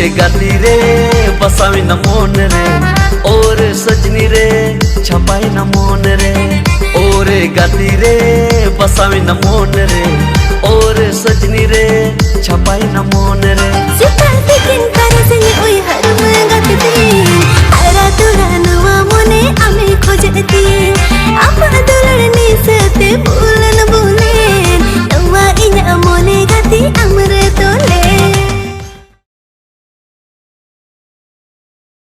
गाती रे बसावी न मोन रे, और सजनी रे छपाई न मोन रे। और गाती रे बसावी न मोन रे, और सजनी रे छपाई न मोन रे।